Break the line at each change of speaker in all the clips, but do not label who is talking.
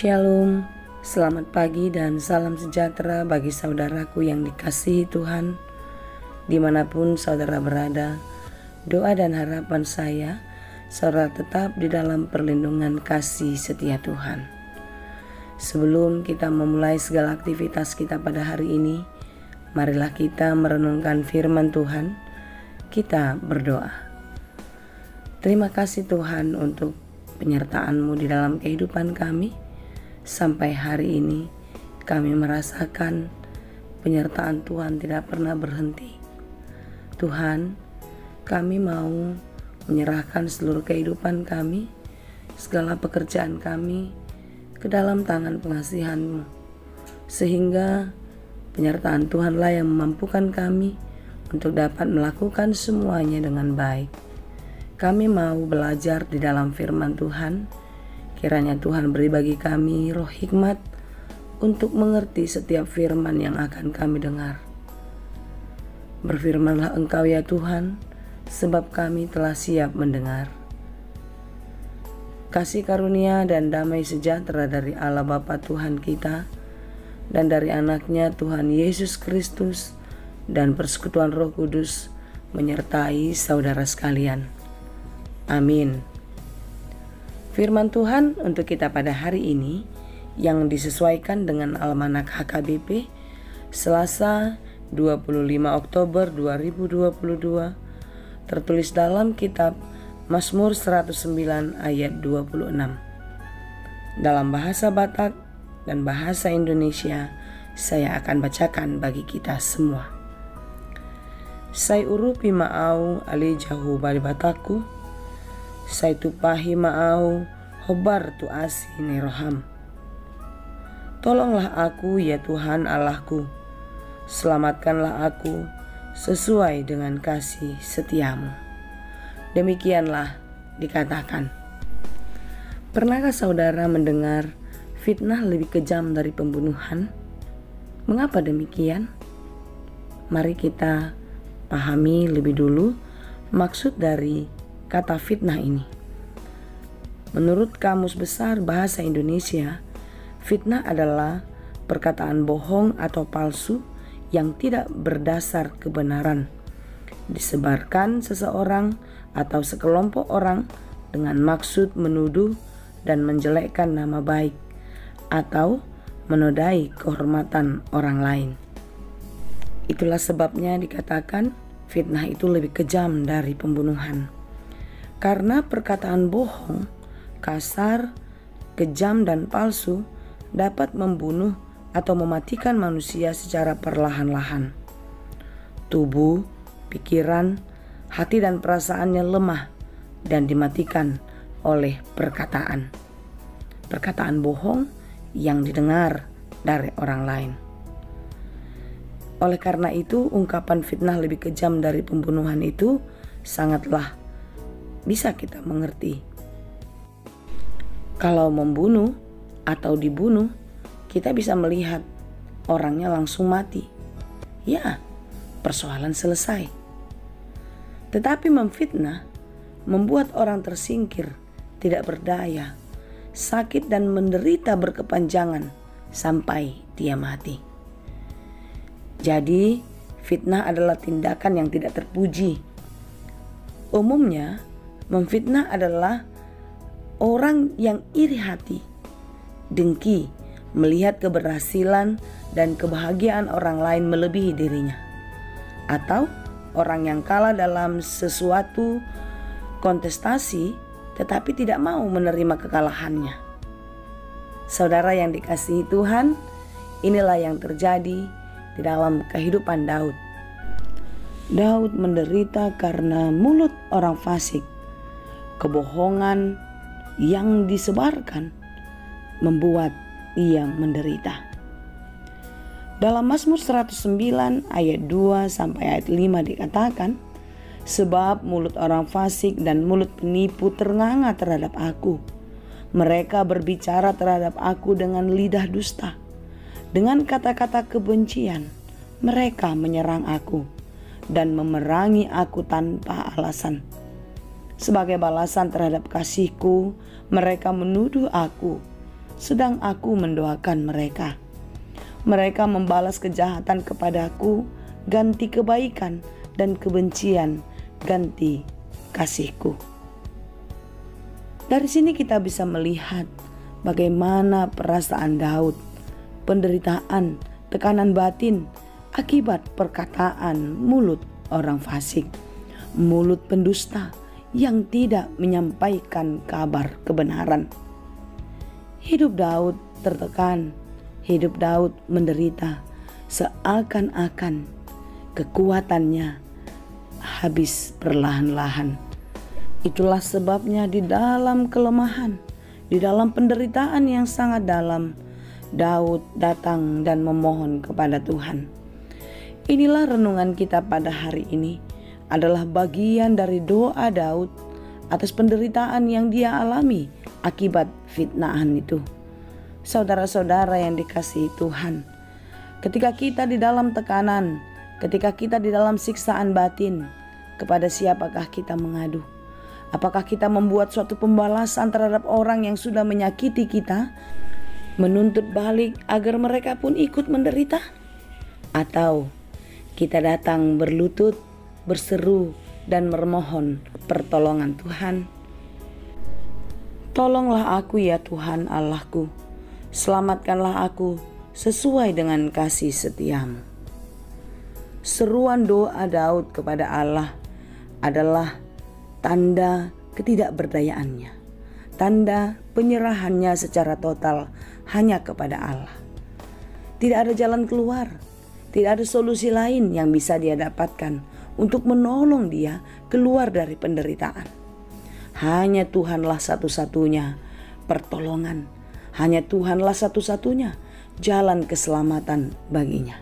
Shalom, selamat pagi dan salam sejahtera bagi saudaraku yang dikasihi Tuhan. Dimanapun saudara berada, doa dan harapan saya, saudara tetap di dalam perlindungan kasih setia Tuhan. Sebelum kita memulai segala aktivitas kita pada hari ini, marilah kita merenungkan firman Tuhan. Kita berdoa. Terima kasih Tuhan untuk penyertaan-Mu di dalam kehidupan kami. Sampai hari ini kami merasakan penyertaan Tuhan tidak pernah berhenti. Tuhan, kami mau menyerahkan seluruh kehidupan kami, segala pekerjaan kami ke dalam tangan pengasihan-Mu, sehingga penyertaan Tuhanlah yang memampukan kami untuk dapat melakukan semuanya dengan baik. Kami mau belajar di dalam firman Tuhan. Kiranya Tuhan beri bagi kami roh hikmat untuk mengerti setiap firman yang akan kami dengar. Berfirmanlah Engkau ya Tuhan, sebab kami telah siap mendengar. Kasih karunia dan damai sejahtera dari Allah Bapa Tuhan kita dan dari anaknya Tuhan Yesus Kristus dan persekutuan Roh Kudus menyertai saudara sekalian. Amin. Firman Tuhan untuk kita pada hari ini yang disesuaikan dengan Almanak HKBP Selasa 25 Oktober 2022 tertulis dalam kitab Mazmur 109 ayat 26. Dalam bahasa Batak dan bahasa Indonesia saya akan bacakan bagi kita semua. Sai urupi ma'au ali jahu bali Batakku, sai tupahi ma'au hobar tu asi neroham. Tolonglah aku ya Tuhan Allahku, selamatkanlah aku sesuai dengan kasih setiamu. Demikianlah dikatakan. Pernahkah saudara mendengar fitnah lebih kejam dari pembunuhan? Mengapa demikian? Mari kita pahami lebih dulu maksud dari kata fitnah ini. Menurut Kamus Besar Bahasa Indonesia, fitnah adalah perkataan bohong atau palsu yang tidak berdasar kebenaran, disebarkan seseorang atau sekelompok orang dengan maksud menuduh dan menjelekkan nama baik atau menodai kehormatan orang lain. Itulah sebabnya dikatakan fitnah itu lebih kejam dari pembunuhan. Karena perkataan bohong, kasar, kejam dan palsu dapat membunuh atau mematikan manusia secara perlahan-lahan. Tubuh, pikiran, hati dan perasaannya lemah dan dimatikan oleh perkataan bohong yang didengar dari orang lain. Oleh karena itu, ungkapan fitnah lebih kejam dari pembunuhan itu sangatlah bisa kita mengerti. Kalau membunuh atau dibunuh, kita bisa melihat orangnya langsung mati. Ya, persoalan selesai. Tetapi memfitnah membuat orang tersingkir, tidak berdaya, sakit dan menderita berkepanjangan sampai dia mati. Jadi, fitnah adalah tindakan yang tidak terpuji. Umumnya, memfitnah adalah orang yang iri hati, dengki, melihat keberhasilan dan kebahagiaan orang lain melebihi dirinya, atau orang yang kalah dalam sesuatu kontestasi tetapi tidak mau menerima kekalahannya. Saudara yang dikasihi Tuhan, inilah yang terjadi di dalam kehidupan Daud. Daud menderita karena mulut orang fasik. Kebohongan yang disebarkan membuat ia menderita. Dalam Mazmur 109 ayat 2 sampai ayat 5 dikatakan, sebab mulut orang fasik dan mulut penipu ternganga terhadap aku. Mereka berbicara terhadap aku dengan lidah dusta. Dengan kata-kata kebencian, mereka menyerang aku dan memerangi aku tanpa alasan. Sebagai balasan terhadap kasihku, mereka menuduh aku. sedang aku mendoakan mereka. Mereka membalas kejahatan kepadaku, ganti kebaikan, dan kebencian ganti kasihku. Dari sini kita bisa melihat bagaimana perasaan Daud, penderitaan, tekanan batin akibat perkataan mulut orang fasik, mulut pendusta yang tidak menyampaikan kabar kebenaran. Hidup Daud tertekan, hidup Daud menderita, seakan-akan kekuatannya habis perlahan-lahan. Itulah sebabnya di dalam kelemahan, di dalam penderitaan yang sangat dalam, Daud datang dan memohon kepada Tuhan. Inilah renungan kita pada hari ini, adalah bagian dari doa Daud atas penderitaan yang dia alami akibat fitnahan itu. Saudara-saudara yang dikasihi Tuhan, ketika kita di dalam tekanan, ketika kita di dalam siksaan batin, kepada siapakah kita mengadu? Apakah kita membuat suatu pembalasan terhadap orang yang sudah menyakiti kita, menuntut balik agar mereka pun ikut menderita? Atau kita datang berlutut, berseru, dan memohon pertolongan Tuhan? Tolonglah aku ya Tuhan Allahku, selamatkanlah aku sesuai dengan kasih setiamu. Seruan doa Daud kepada Allah adalah tanda ketidakberdayaannya, tanda penyerahannya secara total hanya kepada Allah. Tidak ada jalan keluar, tidak ada solusi lain yang bisa dia dapatkan untuk menolong dia keluar dari penderitaan. Hanya Tuhanlah satu-satunya pertolongan, hanya Tuhanlah satu-satunya jalan keselamatan baginya.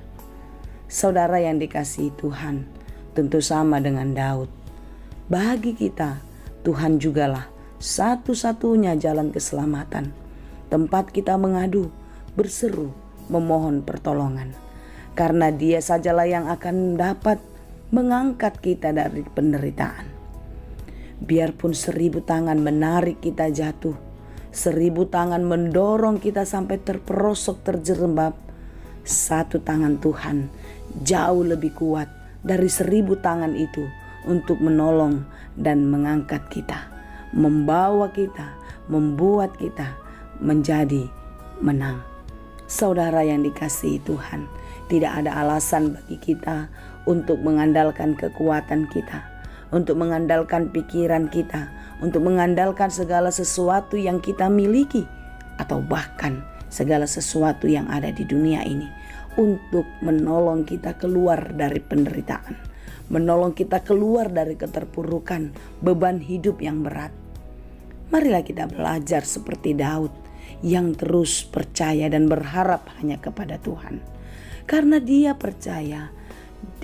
Saudara yang dikasihi Tuhan, tentu sama dengan Daud. Bagi kita, Tuhan jugalah satu-satunya jalan keselamatan. Tempat kita mengadu, berseru, memohon pertolongan. Karena Dia sajalah yang akan dapat mengangkat kita dari penderitaan. Biarpun 1000 tangan menarik kita jatuh, 1000 tangan mendorong kita sampai terperosok terjerembab, satu tangan Tuhan jauh lebih kuat dari 1000 tangan itu untuk menolong dan mengangkat kita, membawa kita, membuat kita menjadi menang. Saudara yang dikasihi Tuhan, tidak ada alasan bagi kita untuk mengandalkan kekuatan kita, untuk mengandalkan pikiran kita, untuk mengandalkan segala sesuatu yang kita miliki, atau bahkan segala sesuatu yang ada di dunia ini untuk menolong kita keluar dari penderitaan, menolong kita keluar dari keterpurukan, beban hidup yang berat. Marilah kita belajar seperti Daud yang terus percaya dan berharap hanya kepada Tuhan. Karena dia percaya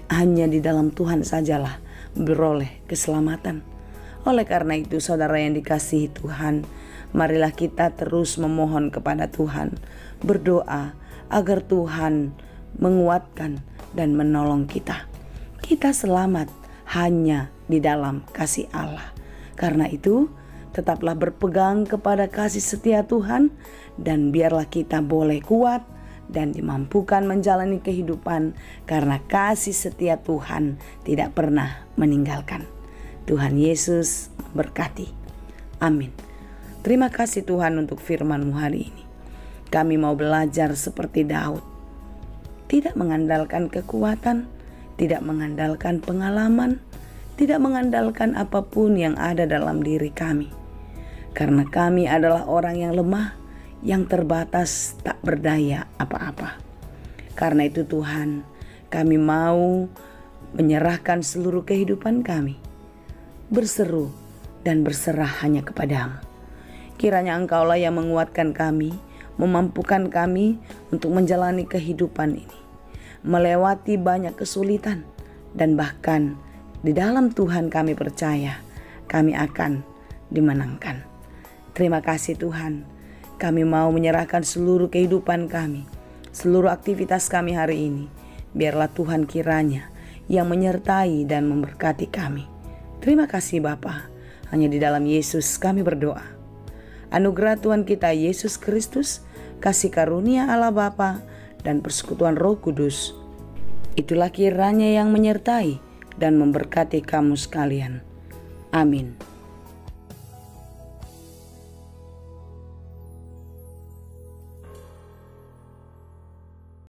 hanya di dalam Tuhan sajalah beroleh keselamatan. Oleh karena itu, saudara yang dikasihi Tuhan, marilah kita terus memohon kepada Tuhan, berdoa agar Tuhan menguatkan dan menolong kita. Kita selamat hanya di dalam kasih Allah. Karena itu, tetaplah berpegang kepada kasih setia Tuhan, dan biarlah kita boleh kuat dan dimampukan menjalani kehidupan karena kasih setia Tuhan tidak pernah meninggalkan. Tuhan Yesus berkati. Amin. Terima kasih Tuhan untuk firman-Mu hari ini. Kami mau belajar seperti Daud, tidak mengandalkan kekuatan, tidak mengandalkan pengalaman, tidak mengandalkan apapun yang ada dalam diri kami. Karena kami adalah orang yang lemah, yang terbatas, tak berdaya apa-apa. Karena itu Tuhan, kami mau menyerahkan seluruh kehidupan kami, berseru dan berserah hanya kepadamu. Kiranya Engkaulah yang menguatkan kami, memampukan kami untuk menjalani kehidupan ini, melewati banyak kesulitan, dan bahkan di dalam Tuhan kami percaya kami akan dimenangkan. Terima kasih Tuhan, kami mau menyerahkan seluruh kehidupan kami, seluruh aktivitas kami hari ini. Biarlah Tuhan kiranya yang menyertai dan memberkati kami. Terima kasih Bapa, hanya di dalam Yesus kami berdoa. Anugerah Tuhan kita Yesus Kristus, kasih karunia Allah Bapa, dan persekutuan Roh Kudus, itulah kiranya yang menyertai dan memberkati kamu sekalian. Amin.